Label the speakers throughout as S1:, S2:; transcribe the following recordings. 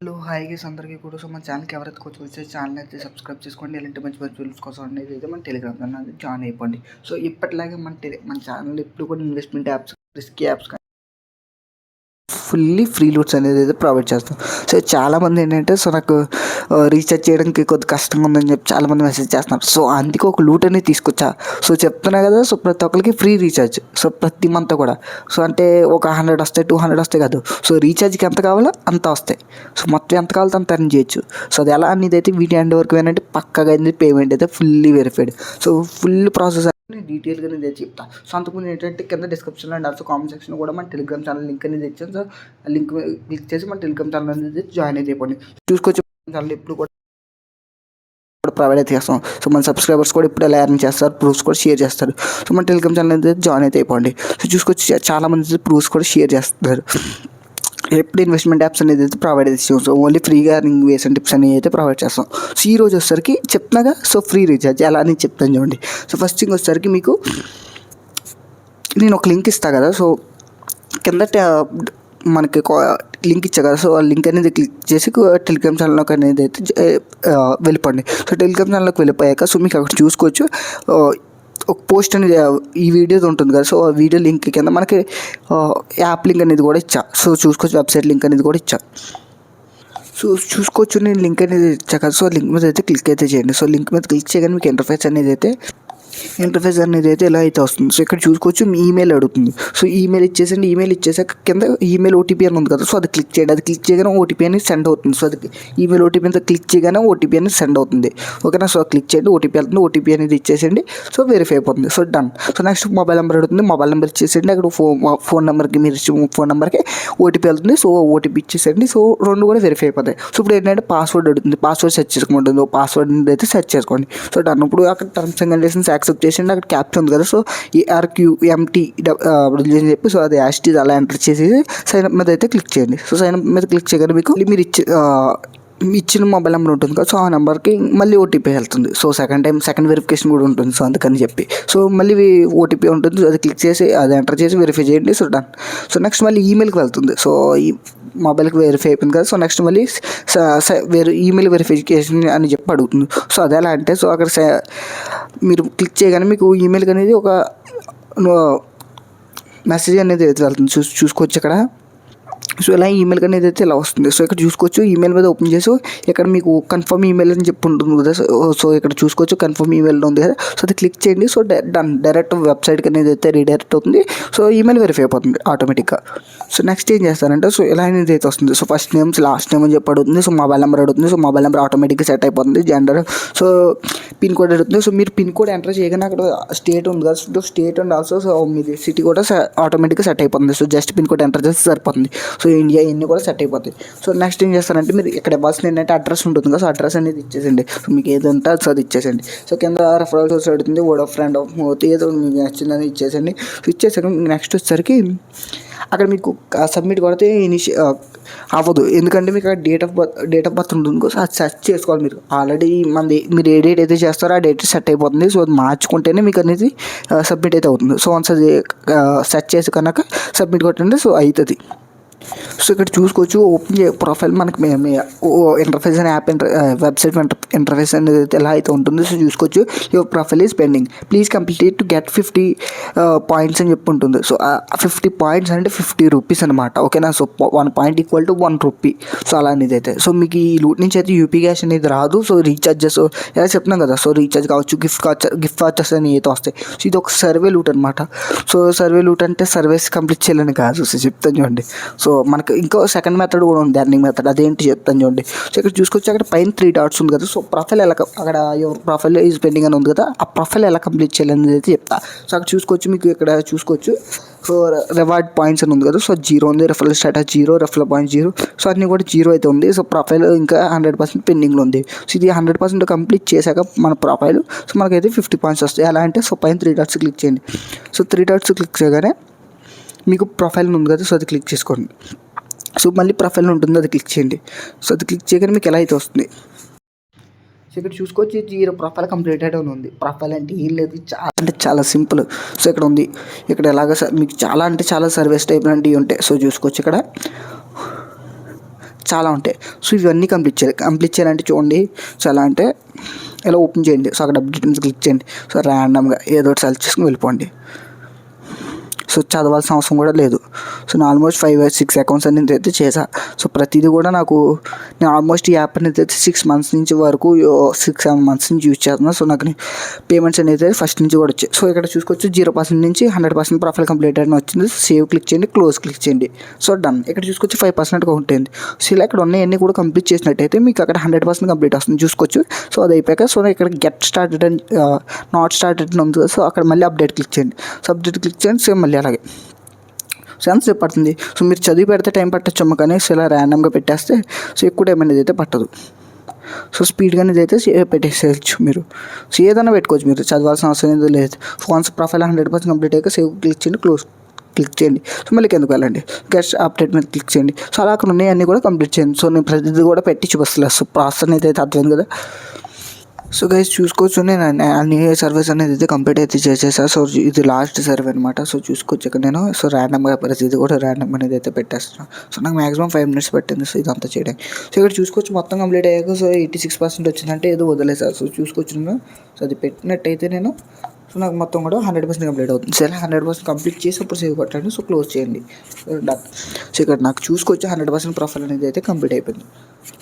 S1: Hello hi guys అందరికీ కూడా. So మన ఛానల్కి ఎవరైతే కొంచెం వచ్చే ఛానల్ అయితే సబ్స్క్రైబ్ చేసుకోండి. ఇలాంటి మంచి మంచి వీడియోస్ కోసం అనేది అయితే మన టెలిగ్రామ్ ఛానల్ జాయిన్ అయిపోండి. సో ఇప్పటిలాగే మన ఛానల్ ఎప్పుడు కూడా investment apps, risky apps fully free loots అనేది అయితే ప్రొవైడ్ చేస్తాం. సో చాలామంది ఏంటంటే నాకు రీఛార్జ్ చేయడానికి కొద్ది కష్టంగా ఉందని చెప్పి చాలామంది మెసేజ్ చేస్తున్నారు. సో అందుకే ఒక లూట్ అనేది తీసుకొచ్చా. సో చెప్తున్నా కదా, సో ప్రతి ఒక్కరికి ఫ్రీ రీఛార్జ్. సో ప్రతి మంత్ కూడా సో అంటే ఒక 100 వస్తాయి, 200 వస్తాయి కాదు. సో రీఛార్జ్కి ఎంత కావాలో అంత వస్తాయి. సో మొత్తం ఎంత కావాలో అంత ఎర్న్ చేయొచ్చు. సో అది ఎలా అనేది అయితే వీడియో ఎండ్ వరకు ఏంటంటే పక్కగా అయింది. పేమెంట్ అయితే fully verified. So full process డీటెయిల్గా నేను చెప్తాను. సో అంతకుముందు ఏంటంటే కింద డిస్క్రిప్షన్లో అండ్ ఆల్సో కామెంట్ సెక్షన్ కూడా మన టెలిగ్రామ్ ఛానల్ లింక్ అనేది ఇచ్చాను. సో ఆ లింక్ క్లిక్ చేసి మన టెలిగ్రామ్ ఛానల్ అనేది జాయిన్ అయితే అయిపోండి. చూసుకోవచ్చు ఛానల్ ఎప్పుడు కూడా ప్రొవైడ్ అయితే చేస్తాం. సో మన సబ్స్క్రైబర్స్ కూడా ఇప్పుడు ఎలా ఎర్న్ చేస్తారు, ప్రూఫ్స్ కూడా షేర్ చేస్తారు. సో మన టెలిగ్రామ్ ఛానల్ అయితే జాయిన్ అయితే అయిపోండి. సో చూసుకోవచ్చు చాలామంది ప్రూఫ్స్ కూడా షేర్ చేస్తారు. ఎప్పుడు ఇన్వెస్ట్మెంట్ యాప్స్ అనేది అయితే ప్రొవైడ్ చేస్తాం. సో ఓన్లీ ఫ్రీగా ఎర్నింగ్ వేస్ అండ్ టిప్స్ అనేవి అయితే ప్రొవైడ్ చేస్తాం. సో ఈ రోజు వచ్చేసరికి చెప్తున్నాగా, సో ఫ్రీ రీఛార్జ్ ఎలా అని చెప్తాను చూడండి. సో ఫస్ట్ థింగ్ వచ్చేసరికి మీకు నేను ఒక లింక్ ఇస్తాను కదా. సో కింద మనకి లింక్ ఇచ్చా కదా. సో ఆ లింక్ అనేది క్లిక్ చేసి టెలిగ్రామ్ ఛానల్లోకి అనేది అయితే వెళ్ళిపోండి. సో టెలిగ్రామ్ ఛానల్లోకి వెళ్ళిపోయాక సో మీకు అక్కడ చూసుకోవచ్చు ఒక పోస్ట్ అనేది ఈ వీడియోది ఉంటుంది కదా. సో ఆ వీడియో లింక్ కింద మనకి యాప్ లింక్ అనేది కూడా ఇచ్చా. సో చూసుకోవచ్చు, వెబ్సైట్ లింక్ అనేది కూడా ఇచ్చా. సో చూసుకోవచ్చు, నేను లింక్ అనేది ఇచ్చా కదా. సో లింక్ మీద అయితే క్లిక్ అయితే చేయండి. సో లింక్ మీద క్లిక్ చేయగానే మీకు ఇంటర్ఫేస్ అనేది అయితే ఎలా అయితే వస్తుంది. సో ఇక్కడ చూసుకోవచ్చు మీ ఈమెయిల్ అడుగుతుంది. సో ఈమెయిల్ ఇచ్చేసండి. ఈమెయిల్ ఇచ్చేసాక కింద ఈమెయిల్ ఓటీపీ అని ఉంది కదా. సో అది క్లిక్ చేయండి. అది క్లిక్ చేయగానే ఓటీపీ అనేది సెండ్ అవుతుంది. సో అది ఈమెయిల్ ఓటీపీ మీద క్లిక్ చేయగానే ఓటీపీ అనేది సెండ్ అవుతుంది. ఓకేనా. సో క్లిక్ చేయండి, ఓటీపీ వెళ్తుంది. ఓటీపీ అనేది ఇచ్చేసండి. సో వెరిఫై అయిపోతుంది. So done. So next mobile number అడుగుతుంది. మొబైల్ నెంబర్ ఇచ్చేసండి. అక్కడ ఫోన్ నెంబర్కి మీరు ఇచ్చే ఫోన్ నెంబర్కి ఓటీపీ వెళ్తుంది. So OTP ఇచ్చేసండి. సో రెండు కూడా వెరిఫై అయిపోతాయి. సో ఇప్పుడు ఏంటంటే పాస్వర్డ్ అడుగుతుంది. పాస్వర్డ్ సెర్చ్ చేసుకుంటుంది. పాస్వర్డ్ అయితే సెర్చ్ చేసుకోండి. So done. ఇప్పుడు అక్కడ టర్మ్స్ అండ్ కండిషన్స్ యాక్సెప్ట్ చేసి అక్కడ క్యాప్చర్ ఉంది కదా. సో ERQMT అని చెప్పి సో అది యాస్టీజ్ అలా ఎంటర్ చేసి సైన్ అప్ మీద అయితే క్లిక్ చేయండి. సో సైన్ అప్ మీద క్లిక్ చేయగానే మీకు మీరు ఇచ్చిన మొబైల్ నెంబర్ ఉంటుంది కదా. సో ఆ నెంబర్కి మళ్ళీ ఓటీపీ వెళ్తుంది. సో సెకండ్ వెరిఫికేషన్ కూడా ఉంటుంది. సో అందుకని చెప్పి సో మళ్ళీ ఓటీపీ ఉంటుంది. అది క్లిక్ చేసి అది ఎంటర్ చేసి వెరిఫై చేయండి. So done. సో నెక్స్ట్ మళ్ళీ ఈమెయిల్కి వెళ్తుంది. సో ఈ మొబైల్కి వెరిఫై అయిపోయింది కదా. సో నెక్స్ట్ మళ్ళీ ఈమెయిల్ వెరిఫికేషన్ అని చెప్పి అడుగుతుంది. సో అది ఎలా అంటే సో అక్కడ మీరు క్లిక్ చేయగానే మీకు ఈమెయిల్కి అనేది ఒక మెసేజ్ అనేది వెళ్తుంది. చూసుకోవచ్చు ఇక్కడ. సో ఇలా ఈమెయిల్ అనేది అయితే ఇలా వస్తుంది. సో ఇక్కడ చూసుకోవచ్చు ఈమెయిల్ మీద ఓపెన్ చేసి ఇక్కడ మీకు కన్ఫర్మ్ ఈమెయిల్ అని చెప్పి ఉంటుంది కదా. సో ఇక్కడ చూసుకోవచ్చు కన్ఫర్మ్ ఈమెయిల్ ఉంది కదా. సో అది క్లిక్ చేయండి. So done. డైరెక్ట్ వెబ్సైట్కి అనేది అయితే రీడైరెక్ట్ అవుతుంది. సో ఈమెయిల్ వెరిఫై అయిపోతుంది ఆటోమేటిక్గా. సో నెక్స్ట్ ఏం చేస్తారంటే సో ఇలా అనేది అయితే వస్తుంది. So first names last name అని చెప్పి అడుగుతుంది. సో మొబైల్ నెంబర్ అడుగుతుంది. సో మొబైల్ నెంబర్ ఆటోమేటిక్గా సెట్ అయిపోతుంది. జెండర్, సో పిన్ కోడ్ అడుగుతుంది. సో మీరు పిన్ కోడ్ ఎంటర్ చేయగానే అక్కడ స్టేట్ ఉంది కదా. So state and also so మీది సిటీ కూడా ఆటోమేటిక్గా సెట్ అయిపోతుంది. So just pin code enter చేస్తే సరిపోతుంది. సో ఇండియా ఇవన్నీ కూడా సెట్ అయిపోతాయి. సో నెక్స్ట్ ఏం చేస్తారంటే మీరు ఇక్కడ ఇవ్వాల్సిన ఏంటంటే అడ్రస్ ఉంటుంది కదా. సో అడ్రస్ అనేది ఇచ్చేసండి. సో మీకు ఏది ఉంటే అది అది ఇచ్చేసండి. సో కింద రెఫరల్ సోర్స్ అడుగుతుంది. వర్డ్ ఆఫ్ ఫ్రెండ్ ఆఫ్ మోత్ ఏదో మీకు నచ్చిందని ఇచ్చేసండి. సో ఇచ్చేసాక నెక్స్ట్ వచ్చేసరికి అక్కడ మీకు సబ్మిట్ కొడితే అవ్వదు. ఎందుకంటే మీకు డేట్ ఆఫ్ బర్త్ ఉంటుంది. సో అది సెర్చ్ చేసుకోవాలి. మీరు ఆల్రెడీ మీరు ఏ డేట్ అయితే చేస్తారో ఆ డేట్ సెట్ అయిపోతుంది. సో అది మార్చుకుంటేనే మీకు అనేది సబ్మిట్ అయితే అవుతుంది. సో వన్స్ అది సెర్చ్ చేసి కనుక సబ్మిట్ కొట్టండి. సో అవుతుంది. సో ఇక్కడ చూసుకోవచ్చు ఓపెన్ ప్రొఫైల్ మనకి ఇంటర్ఫేస్ అని యాప్ వెబ్సైట్ ఇంటర్ఫేస్ అనేది ఎలా అయితే ఉంటుంది. సో చూసుకోవచ్చు your profile is pending, please complete to get 50 points అని చెప్పి ఉంటుంది. సో 50 పాయింట్స్ అంటే 50 రూపీస్ అనమాట. ఓకేనా. So 1 point equal to 1 rupee. So అలా అనేది అయితే సో మీకు ఈ లూట్ నుంచి అయితే యూపీ క్యాష్ అనేది రాదు. సో రీఛార్జెస్ ఎలా చెప్తున్నాం కదా. సో రీఛార్జ్ కావచ్చు, గిఫ్ట్ వాచర్స్ అని అయితే వస్తాయి. సో ఇది ఒక సర్వే లూట్ అనమాట. సో సర్వే లూట్ అంటే సర్వీస్ కంప్లీట్ చేయాలని కాదు. సో చెప్తాను చూడండి. సో మనకు ఇంకో సెకండ్ మెథడ్ కూడా ఉంది, ఎర్నింగ్ మెథడ్. అదేంటి చెప్తాను చూడండి. సో ఇక్కడ చూసుకోవచ్చు అక్కడ పైన 3 డాట్స్ ఉంది కదా. సో ప్రొఫైల్ ఎలా అక్కడ యువర్ ప్రొఫైల్ ఈజ్ పెండింగ్ అని ఉంది కదా. ఆ ప్రొఫైల్ ఎలా కంప్లీట్ చేయాలనేది అయితే చెప్తా. సో అక్కడ చూసుకోవచ్చు మీకు ఇక్కడ చూసుకోవచ్చు సో రివార్డ్ పాయింట్స్ అని ఉంది కదా. సో 0 ఉంది. Referral status 0, referral point 0. So అన్నీ కూడా 0 అయితే ఉంది. సో ప్రొఫైల్ ఇంకా 100% పెండింగ్లో ఉంది. సో ఇది 100% కంప్లీట్ చేశాక మన ప్రొఫైల్ సో మనకైతే 50 పాయింట్స్ వస్తాయి. ఎలా అంటే సో పైన 3 డాట్స్ క్లిక్ చేయండి. సో 3 డాట్స్ క్లిక్ చేయగానే మీకు ప్రొఫైల్ ఉంది కదా. సో అది క్లిక్ చేసుకోండి. సో మళ్ళీ ప్రొఫైల్ ఉంటుంది, అది క్లిక్ చేయండి. సో అది క్లిక్ చేయగానే మీకు ఎలా అయితే వస్తుంది. సో ఇక్కడ చూసుకోవచ్చు 0 ప్రొఫైల్ కంప్లీటెడ్ అని ఉంది. ప్రొఫైల్ అంటే ఏం లేదు, చాలా సింపుల్. సో ఇక్కడ ఉంది. ఇక్కడ ఎలాగ మీకు చాలా సర్వీస్ టైప్ లాంటివి ఉంటాయి. సో చూసుకోవచ్చు ఇక్కడ చాలా ఉంటాయి. సో ఇవన్నీ కంప్లీట్ చేయాలంటే చూడండి. సో ఎలా అంటే ఇలా ఓపెన్ చేయండి. సో అక్కడ అప్డేట్ మీద క్లిక్ చేయండి. సో ర్యాండమ్గా ఏదో ఒకటి సెలెక్ట్ చేసుకుని వెళ్ళిపోండి. సో చదవాల్సిన అవసరం కూడా లేదు. సో నేను ఆల్మోస్ట్ 5-6 అకౌంట్స్ అనేది అయితే చేసా. సో ప్రతిదీ కూడా నేను ఆల్మోస్ట్ ఈ యాప్ అనేది అయితే 6 months నుంచి వరకు 6-7 months నుంచి యూజ్ చేస్తున్నాను. సో నాకు పేమెంట్స్ అనేది ఫస్ట్ నుంచి కూడా వచ్చాయి. సో ఇక్కడ చూసుకోవచ్చు 0% నుంచి 100% ప్రొఫైల్ కంప్లీట్ అని వచ్చింది. సేవ్ క్లిక్ చేయండి, క్లోజ్ క్లిక్ చేయండి. So done. ఇక్కడ చూసుకోవచ్చు 5% ఉంటుంది. సో ఇలా ఇక్కడ ఉన్నవన్నీ కూడా కంప్లీట్ చేసినట్టయితే మీకు అక్కడ 100% కంప్లీట్ వస్తుంది చూసుకోవచ్చు. సో అది అయిపోయాక సో ఇక్కడ get started and not started అని ఉంది. సో అక్కడ మళ్ళీ అప్డేట్ క్లిక్ చేయండి. సో అప్డేట్ క్లిక్ చేయండి. సేమ్ మళ్ళీ అలాగే సో ఎంతసేపు పడుతుంది. సో మీరు చదివి పెడితే టైం పట్టొచ్చమ్మ, కానీ సో ఇలా ర్యాండమ్గా పెట్టేస్తే సో ఎక్కువ టైం అనేది అయితే పట్టదు. సో స్పీడ్గా అనేది అయితే పెట్టేసేయచ్చు మీరు. సో ఏదైనా పెట్టుకోవచ్చు, మీరు చదవాల్సిన అవసరం ఏదో లేదు. వన్స్ ప్రొఫైల్ 100% కంప్లీట్ అయ్యాక సేవ్ క్లిక్ చేయండి, క్లోజ్ క్లిక్ చేయండి. సో మళ్ళీ కిందకు వెళ్ళండి, గెస్ట్ అప్డేట్ మీద క్లిక్ చేయండి. సో అలా అక్కడ ఉన్నాయి అన్నీ కూడా కంప్లీట్ చేయండి. సో నేను ప్రతిదీ కూడా పెట్టి చూపిస్తలేదు. సో ప్రాసెస్ అనేది అయితే అర్థమైంది కదా. సో గైస్ చూసుకోవచ్చు, నేను అన్ని సర్వీస్ అనేది అయితే కంప్లీట్ అయితే చేసేసాను. సో ఇది లాస్ట్ సర్వే అనమాట. సో చూసుకోవచ్చు ఇక్కడ నేను సో ర్యాండమ్గా ప్రతిదీ కూడా ర్యాండమ్ అనేది అయితే పెట్టేస్తున్నాను. సో నాకు మ్యాక్సిమం 5 minutes పట్టింది సో ఇదంతా చేయడానికి. సో ఇక్కడ చూసుకోవచ్చు మొత్తం కంప్లీట్ అయ్యాక సో 86% వచ్చిందంటే ఏదో వదిలేసాను. సో చూసుకోవచ్చు నేను సో అది పెట్టినట్టయితే నేను సో నాకు మొత్తం కూడా 100% కంప్లీట్ అవుతుంది. సరే 100% కంప్లీట్ చేసి అప్పుడు సేవ్ కొట్టండి. సో క్లోజ్ చేయండి, డన్. సో ఇక్కడ నాకు చూసుకోవచ్చు 100% ప్రొఫైల్ అనేది అయితే కంప్లీట్ అయిపోయింది.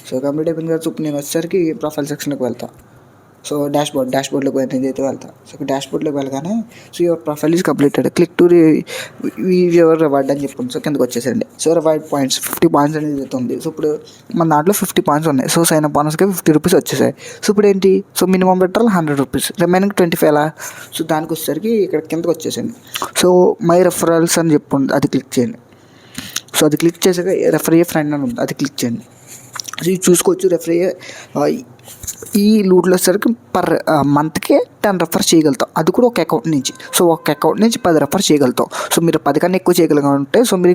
S1: సో కంప్లీట్ అయిపోయింది కదా. సో ఇప్పుడు నేను వచ్చేసరికి ప్రొఫైల్ సెక్షన్కి వెళ్తాను. సో డాష్బోర్డ్లోకి అనేది అయితే వెళ్తాను. సో డాష్బోర్డ్లోకి వెళ్ళగానే so your profile is completed, click to your reward అని చెప్పుకుంది. సో కిందకి వచ్చేసండి. సో రివార్డ్ పాయింట్స్ 50 points అనేది అయితే ఉంది. సో ఇప్పుడు మన దాంట్లో 50 points ఉన్నాయి. సో సైన్ అప్ బోనస్కి 50 rupees వచ్చేసాయి. సో ఇప్పుడు ఏంటి, సో మినిమం పెట్టాలి 100 rupees, రిమైనింగ్ 25 ఎలా. సో దానికి వచ్చేసరికి ఇక్కడ కిందకి వచ్చేసండి. సో మై రెఫరల్స్ అని చెప్పుంది, అది క్లిక్ చేయండి. సో అది క్లిక్ చేసాక రెఫర్ ఏ ఫ్రెండ్ అని ఉంది, అది క్లిక్ చేయండి. సో ఇది చూసుకోవచ్చు రెఫర్ ఈ లూట్లో వచ్చేసరికి పర్ మంత్కి 10 రెఫర్ చేయగలుగుతాం, అది కూడా ఒక అకౌంట్ నుంచి. సో ఒక అకౌంట్ నుంచి 10 రెఫర్ చేయగలుగుతాం. సో మీరు 10 కన్నా ఎక్కువ చేయగలిగితే సో మీరు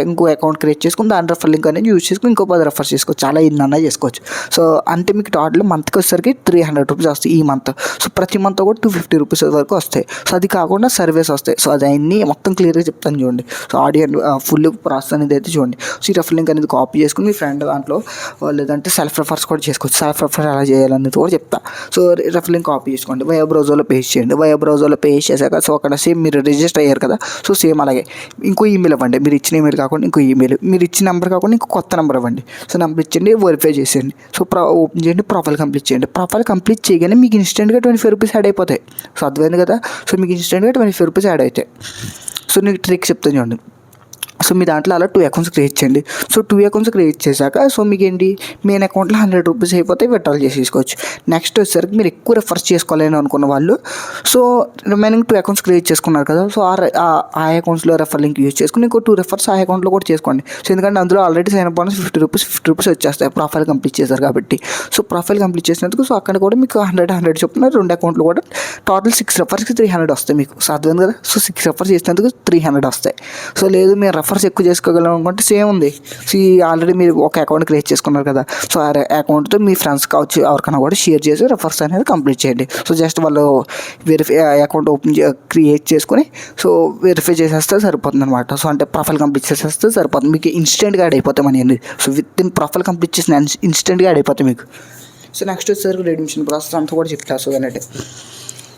S1: ఇంకో అకౌంట్ క్రియేట్ చేసుకుని దాని రెఫర్ లింక్ అనేది యూజ్ చేసుకుని ఇంకో 10 రెఫర్ చేసుకోవచ్చు. చాలా ఇన్నన్నా చేసుకోవచ్చు. సో అంటే మీకు టోటల్ మంత్కి వచ్చేసరికి 300 rupees వస్తాయి ఈ మంత్. సో ప్రతి మంత్ కూడా 250 rupees వరకు వస్తాయి. సో అది కాకుండా సర్వీస్ వస్తాయి. సో అది అన్నీ మొత్తం క్లియర్గా చెప్తాను చూడండి. సో ఆడియో ఫుల్ ప్రాసెస్ అనేది అయితే చూడండి. సో ఈ రెఫర్ లింక్ అనేది కాపీ చేసుకుని మీ ఫ్రెండ్ దాంట్లో లేదంటే సెల్ఫ్ రెఫర్స్ కూడా చేసుకోవచ్చు. సెల్ఫ్ రెఫర్ ఎలా చేయాలనేది కూడా చెప్తా. సో రెఫర్ లింక్ కాపీ చేసుకోండి, వయా బ్రౌజర్లో పేస్ట్ చేయండి. వయా బ్రౌజర్లో పేస్ట్ చేశాక సో అక్కడ సేమ్ మీరు రిజిస్టర్ అయ్యారు కదా. సో సేమ్ అలాగే ఇంకో ఈమెయిల్ ఇవ్వండి. మీరు ఇచ్చిన ఈమెయిల్ కాకుండా ఇంకో ఈమెయిల్, మీరు ఇచ్చిన నెంబర్ కాకుండా ఇంకో కొత్త నెంబర్ ఇవ్వండి. సో నెంబర్ ఇచ్చండి, వెరిఫై చేసేయండి. సో ఓపెన్ చేయండి, ప్రొఫైల్ కంప్లీట్ చేయండి. ప్రొఫైల్ కంప్లీట్ చేయగానే మీకు ఇన్స్టెంట్గా 25 rupees యాడ్ అయిపోతాయి. సో అర్థమైంది కదా. సో మీకు ఇన్స్టెంట్గా 25 rupees యాడ్ అవుతాయి. సో నీకు ట్రిక్ చెప్తాను చూడండి. సో మీ దాంట్లో అలా 2 accounts క్రియేట్ చేయండి. సో 2 accounts క్రియేట్ చేశాక సో మీకు ఏంటి మెయిన్ అకౌంట్లో 100 rupees అయిపోతే విత్డ్రాల్ చేసేసుకోవచ్చు. నెక్స్ట్ వచ్చేసరికి మీరు ఎక్కువ రెఫర్స్ చేసుకోవాలని అనుకున్న వాళ్ళు సో రిమైనింగ్ 2 accounts క్రియేట్ చేసుకున్నారు కదా. సో ఆ అకౌంట్స్లో రెఫర్ లింక్ యూజ్ చేసుకుని ఇంకో 2 రెఫర్స్ ఆ అకౌంట్లో కూడా చేసుకోండి. సో ఎందుకంటే అందులో already sign up bonus 50 rupees వచ్చేస్తాయి ప్రొఫైల్ కంప్లీట్ చేశారు కాబట్టి. సో ప్రొఫైల్ కంప్లీట్ చేసినందుకు సో అక్కడ కూడా మీకు 100 చొప్పున 2 అకౌంట్లు కూడా టోటల్ 6 రెఫర్స్కి 300 వస్తాయి మీకు. సో అర్థమైంది కదా. సో 6 రెఫర్స్ చేసినందుకు 300 వస్తాయి. సో లేదు మీరు రెఫర్స్ ఎక్కువ చేసుకోగలం అనుకుంటే సేమ్ ఉంది. సో ఆల్రెడీ మీరు ఒక అకౌంట్ క్రియేట్ చేసుకున్నారు కదా. సో ఆ అకౌంట్తో మీ ఫ్రెండ్స్ కావచ్చు ఎవరికైనా కూడా షేర్ చేసి రెఫర్స్ అనేది కంప్లీట్ చేయండి. సో జస్ట్ వాళ్ళు అకౌంట్ క్రియేట్ చేసుకుని సో వెరిఫై చేసేస్తే సరిపోతుంది అనమాట. సో అంటే ప్రొఫైల్ కంప్లీట్ చేసేస్తే సరిపోతుంది. మీకు ఇన్స్టెంట్గా యాడ్ అయిపోతాయి మనీ అనేది. So with in profile complete చేసిన ఇన్స్టెంట్గా యాడ్ అయిపోతాయి మీకు. సో నెక్స్ట్ వచ్చేసరికి రెడిమిషన్ ప్రాసెస్ అంతా కూడా చెప్తాను. సో అంటే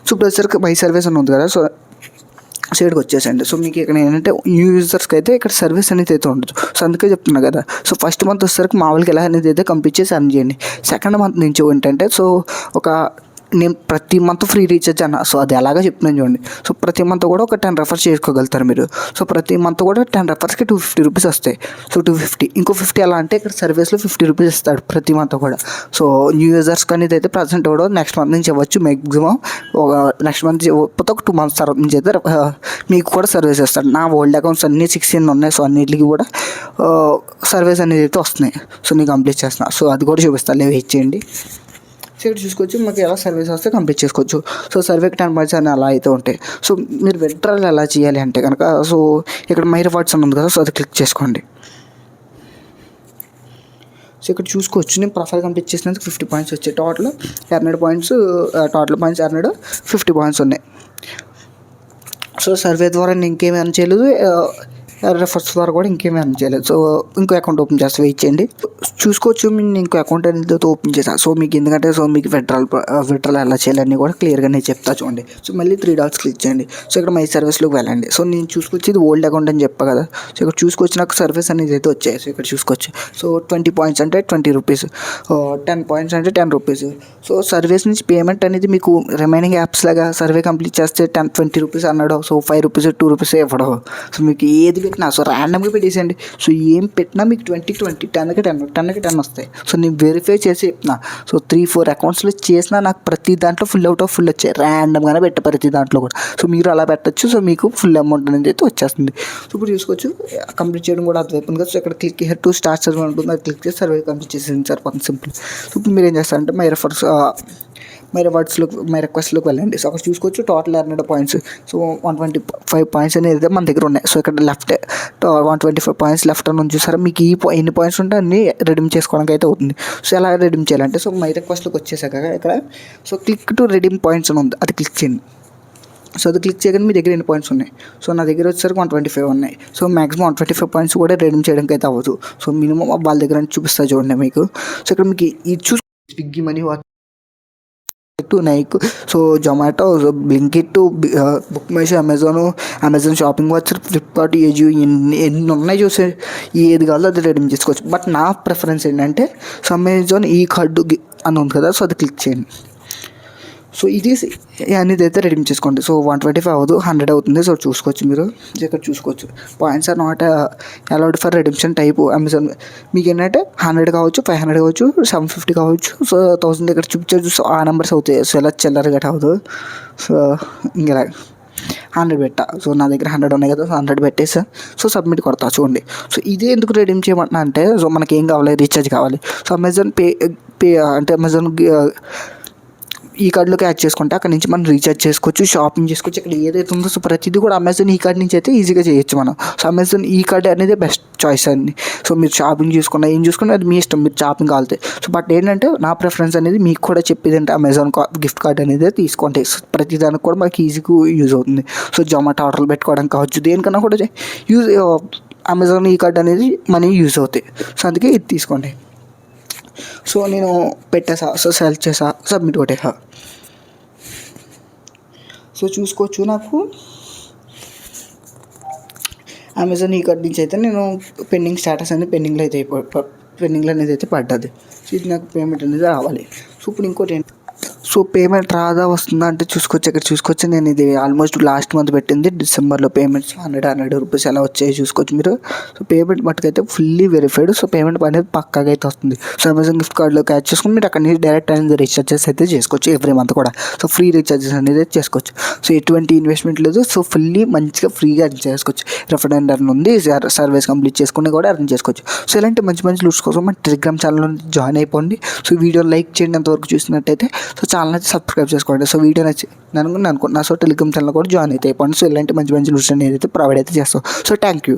S1: సో ఇప్పుడు వచ్చేసరికి మై సర్వీస్ అని ఉంది కదా. సో సైడ్కి వచ్చేసండి. సో మీకు ఇక్కడ ఏంటంటే న్యూ యూజర్స్కి అయితే ఇక్కడ సర్వీస్ అనేది అయితే ఉండదు. సో అందుకే చెప్తున్నా కదా. సో ఫస్ట్ మంత్ వచ్చేసరికి మామూలుగా ఎలా అనేది అయితే కంప్లీట్ చేసి అర్న్ చేయండి. సెకండ్ మంత్ నుంచి ఏంటంటే సో నేను ప్రతి మంత్ ఫ్రీ రీఛార్జ్ అన్న. సో అది ఎలాగో చెప్తున్నాను చూడండి. సో ప్రతి మంత్ కూడా ఒక 10 రెఫర్స్ చేసుకోగలుగుతారు మీరు. సో ప్రతి మంత్ కూడా 10 రెఫర్స్కి 250 rupees వస్తాయి. సో 250 ఇంకో 50 ఎలా అంటే ఇక్కడ సర్వీస్లో 50 rupees ఇస్తాడు ప్రతి మంత్ కూడా. సో న్యూ యూజర్స్కి అనేది అయితే ప్రజెంట్ కూడా నెక్స్ట్ మంత్ నుంచి ఇవ్వచ్చు. మ్యాక్సిమం నెక్స్ట్ మంత్ ఇవ్వకపోతే ఒక 2 months తర్వాత నుంచి అయితే మీకు కూడా సర్వీస్ ఇస్తాడు. నా ఓల్డ్ అకౌంట్స్ అన్నీ 16 ఉన్నాయి. సో అన్నిటికి కూడా సర్వీస్ అనేది అయితే వస్తున్నాయి. సో నేను కంప్లీట్ చేస్తున్నా. సో అది కూడా చూపిస్తాను, వెయిట్ చేయండి. సో ఇక్కడ చూసుకోవచ్చు మాకు ఎలా సర్వీస్ వస్తే కంప్లీట్ చేసుకోవచ్చు. సో సర్వేకి 10 points అని అలా అయితే ఉంటాయి. సో మీరు విత్డ్రాల్ ఎలా చేయాలి అంటే కనుక సో ఇక్కడ మై రివార్డ్స్ అని ఉంది కదా. సో అది క్లిక్ చేసుకోండి. సో ఇక్కడ చూసుకోవచ్చు నేను ప్రొఫైల్ కంప్లీట్ చేసినందుకు 50 points వచ్చాయి. Total 100 points, total points 50 points ఉన్నాయి. సో సర్వే ద్వారా నేను ఇంకేమైనా చేయలేదు. రెఫర్స్ ద్వారా కూడా ఇంకేమీ అర్న్ చేయలేదు. సో ఇంకో అకౌంట్ ఓపెన్ చేస్తే వెయిట్ చేయండి. చూసుకోవచ్చు నేను ఇంకో అకౌంట్ అనేది ఓపెన్ చేశాను. సో మీకు ఎందుకంటే సో మీకు విత్డ్రాల్ ఎలా చేయాలని కూడా క్లియర్గా నేను చెప్తా చూడండి. సో మళ్ళీ 3 డాట్స్ క్లిక్ చేయండి. సో ఇక్కడ మై సర్వీస్లోకి వెళ్ళండి. సో నేను చూసుకొచ్చి ఇది ఓల్డ్ అకౌంట్ అని చెప్పా కదా. సో ఇక్కడ చూసుకొచ్చి నాకు సర్వీస్ అనేది అయితే వచ్చాయి. సో ఇక్కడ చూసుకోవచ్చు. సో 20 పాయింట్స్ అంటే 20 రూపీస్, 10 పాయింట్స్ అంటే 10 రూపీస్. సో సర్వీస్ నుంచి పేమెంట్ అనేది మీకు రిమైనింగ్ యాప్స్ లాగా సర్వే కంప్లీట్ చేస్తే 20 రూపీస్ అన్నాడు. సో 5 రూపీస్ 2 రూపీస్ ఇవ్వడం. సో మీకు ఏది పెట్టినా సో ర్యాండమ్గా పెట్టేసేయండి. సో ఏం పెట్టినా మీకు 20 10కి 10 వస్తాయి. సో నేను వెరిఫై చేసి చెప్తున్నా. సో 3-4 అకౌంట్స్లో చేసినా నాకు ప్రతి దాంట్లో ఫుల్ అవుట్ ఆఫ్ ఫుల్ వచ్చాయి. ర్యాండమ్గానే పెట్ట ప్రతి దాంట్లో కూడా. సో మీరు అలా పెట్టచ్చు. సో మీకు ఫుల్ అమౌంట్ అనేది అయితే వచ్చేస్తుంది. సో ఇప్పుడు చూసుకోవచ్చు కంప్లీట్ చేయడం కూడా అర్థమైపోతుంది కదా. సో ఇక్కడ click here to start survey ఉంటుంది. అది క్లిక్ చేసి సర్వే కంప్లీట్ చేసేది సరిపోతుంది, సింపుల్. సో ఇప్పుడు మీరు ఏం చేస్తారంటే మై రిక్వెస్ట్లోకి వెళ్ళండి. సో అక్కడ చూసుకోవచ్చు total earned points. So 125 points అనేది మన దగ్గర ఉన్నాయి. సో ఇక్కడ లెఫ్ట్ 125 పాయింట్స్ లెఫ్ట్ అని ఉంది చూసారా. మీకు ఎన్ని పాయింట్స్ ఉంటే అన్ని రెడీమ్ చేసుకోవడానికి అయితే అవుతుంది. సో ఎలా రెడీమ్ చేయాలంటే సో మై రిక్వెస్ట్లోకి వచ్చేసాక ఇక్కడ so click to redeem points అని ఉంది, అది క్లిక్ చేయండి. సో అది క్లిక్ చేయగానే మీ దగ్గర ఎన్ని పాయింట్స్ ఉన్నాయి. సో నా దగ్గర వచ్చేసరికి 125 ఉన్నాయి. సో మ్యాక్సిమం 125 పాయింట్స్ కూడా రెడీమ్ చేయడానికి అయితే అవ్వదు. సో మినిమం వాళ్ళ దగ్గర చూపిస్తా చూడండి మీకు. సో ఇక్కడ మీకు ఇది చూసి Swiggy money Nike, so Zomato, so Blinkit, book my show, Amazon shopping watch, Flipkart, Ajio, ఎన్ని ఉన్నాయి చూసే ఏది కావాలో అది రెడీమ్ చేసుకోవచ్చు. బట్ నా ప్రిఫరెన్స్ ఏంటంటే సో అమెజాన్ ఈ కార్డు అని ఉంది కదా. సో అది క్లిక్ చేయండి. సో ఇది అనేది అయితే రెడీమ్ చేసుకోండి. సో 125 అవ్వదు, 100 అవుతుంది. సో చూసుకోవచ్చు మీరు ఇక్కడ చూసుకోవచ్చు. Points are not allowed for redemption type Amazon. మీకు ఏంటంటే 100 కావచ్చు, 500 కావచ్చు, 750 కావచ్చు. సో 1000 ఇక్కడ చూపించారు. సో ఆ నెంబర్స్ అవుతాయి. సో ఎలా చిల్లర గట్ట అవ్వదు. సో ఇంకా 100 పెట్టా. సో నా దగ్గర 100 ఉన్నాయి కదా. సో 100 పెట్టేసా. సో సబ్మిట్ కొడతా చూడండి. సో ఇదే ఎందుకు రెడీమ్ చేయమంటున్నా అంటే సో మనకి ఏం కావాలి, రీఛార్జ్ కావాలి. సో అమెజాన్ పే అంటే అమెజాన్ ఈ కార్డులోకి యాడ్ చేసుకుంటే అక్కడ నుంచి మనం రీఛార్జ్ చేసుకోవచ్చు, షాపింగ్ చేసుకోవచ్చు. ఇక్కడ ఏదైతే ఉందో సో ప్రతిదీ కూడా అమెజాన్ ఈ కార్డ్ నుంచి అయితే ఈజీగా చేయొచ్చు మనం. సో అమెజాన్ ఈ కార్డ్ అనేది బెస్ట్ చాయిస్ అండి. సో మీరు షాపింగ్ చూసుకున్నా ఏం చూసుకున్నా అది మీ ఇష్టం, మీరు షాపింగ్ కావాలితే. సో బట్ ఏంటంటే నా ప్రిఫరెన్స్ అనేది మీకు కూడా చెప్పేది అంటే అమెజాన్ గిఫ్ట్ కార్డ్ అనేది తీసుకోండి. సో ప్రతి దానికి కూడా మనకి ఈజీగా యూజ్ అవుతుంది. సో జొమాటో ఆర్డర్లు పెట్టుకోవడానికి కావచ్చు, దేనికన్నా కూడా అమెజాన్ ఈ కార్డ్ అనేది మనీ యూజ్ అవుతాయి. సో అందుకే ఇది తీసుకోండి. సో నేను పెట్టేసా. సో సెలెక్ట్ చేసా, సబ్మిట్ కొట్టేసా. సో చూసుకోవచ్చు నాకు అమెజాన్ ఈ కార్డ్ నుంచి అయితే నేను పెండింగ్ స్టేటస్ అనేది పెండింగ్లో అనేది అయితే పడ్డది. సో ఇది నాకు పేమెంట్ అనేది రావాలి. సో ఇప్పుడు ఇంకోటి ఏంటి, సో పేమెంట్ రాదా వస్తుందా అంటే చూసుకోవచ్చు. ఇక్కడ చూసుకోవచ్చు నేను ఇది ఆల్మోస్ట్ లాస్ట్ మంత్ పెట్టింది డిసెంబర్లో పేమెంట్స్ 100 రూపీస్ ఎలా వచ్చాయో చూసుకోవచ్చు మీరు. సో పేమెంట్ మట్టుకైతే ఫుల్లీ వెరిఫైడ్. సో పేమెంట్ అనేది పక్కాగా అయితే వస్తుంది. సో అమెజాన్ గిఫ్ట్ కార్డులో క్యాచ్ చేసుకుని మీరు అక్కడ నుంచి డైరెక్ట్ అనేది రీఛార్జెస్ అయితే చేసుకోవచ్చు ఎవ్రీ మంత్ కూడా. సో ఫ్రీ రీఛార్జెస్ అనేది అయితే చేసుకోవచ్చు. సో ఎటువంటి ఇన్వెస్ట్మెంట్ లేదు. సో ఫుల్లీ మంచిగా ఫ్రీగా అర్న్ చేసుకోవచ్చు. రెఫరెండ్ అర్న్ ఉంది, సర్వీస్ కంప్లీట్ చేసుకుని కూడా అర్న్ చేసుకోవచ్చు. సో ఇలాంటి మంచి మంచి లూట్స్ కోసం మన టెలిగ్రామ్ ఛానల్లో జాయిన్ అయిపోండి. సో వీడియో లైక్ చేయండి అంతవరకు చూసినట్టయితే. సో ఛానల్ అయితే సబ్స్క్రైబ్ చేసుకోండి. సో వీడియో నచ్చి అనుకుంటున్నా. సో టెలిగ్రామ్ ఛానల్ కూడా జాయిన్ అయితే అయిపోండి. సో ఇలాంటి మంచి మంచి లూట్స్ అనేది అయితే ప్రొవైడ్ అయితే చేస్తాం. So thank you.